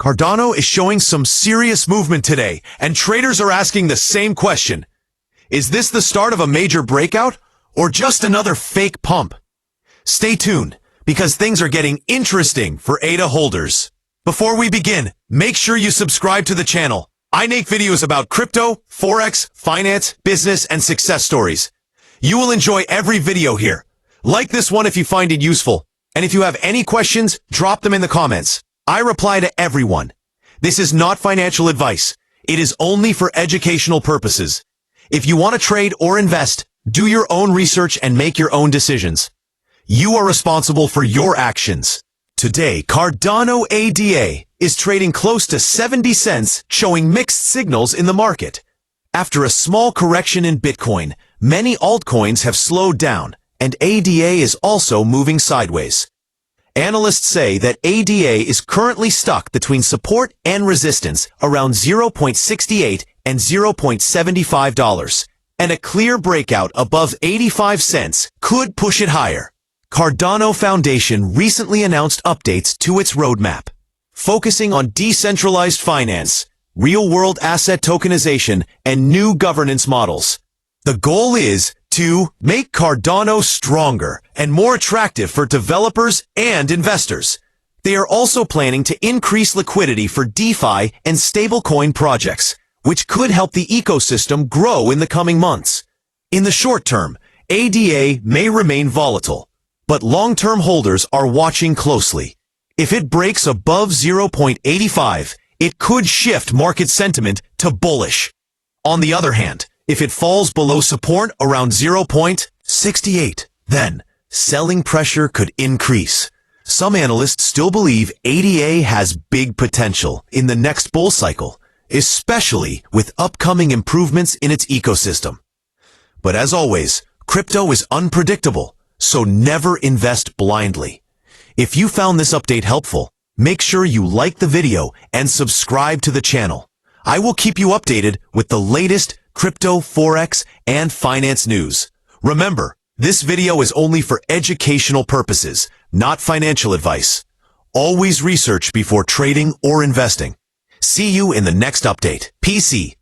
Cardano is showing some serious movement today, and traders are asking the same question. Is this the start of a major breakout, or just another fake pump? Stay tuned, because things are getting interesting for ADA holders. Before we begin, make sure you subscribe to the channel. I make videos about crypto, forex, finance, business, and success stories. You will enjoy every video here. Like this one if you find it useful. And if you have any questions, drop them in the comments. I reply to everyone. This is not financial advice. It is only for educational purposes. If you want to trade or invest, do your own research and make your own decisions. You are responsible for your actions. Today, Cardano ADA is trading close to 70 cents, showing mixed signals in the market. After a small correction in Bitcoin, many altcoins have slowed down, and ADA is also moving sideways. Analysts say that ADA is currently stuck between support and resistance around $0.68 and $0.75, and a clear breakout above 85 cents could push it higher. Cardano Foundation recently announced updates to its roadmap, focusing on decentralized finance, real-world asset tokenization, and new governance models. The goal is to make Cardano stronger and more attractive for developers and investors. They are also planning to increase liquidity for DeFi and stablecoin projects, which could help the ecosystem grow in the coming months. In the short term, ADA may remain volatile, but long-term holders are watching closely. If it breaks above 0.85, it could shift market sentiment to bullish. On the other hand, if it falls below support around 0.68, then selling pressure could increase. Some analysts still believe ADA has big potential in the next bull cycle, especially with upcoming improvements in its ecosystem. But as always, crypto is unpredictable, so never invest blindly. If you found this update helpful, make sure you like the video and subscribe to the channel. I will keep you updated with the latest crypto, forex, and finance news. Remember, this video is only for educational purposes, not financial advice. Always research before trading or investing. See you in the next update. PC.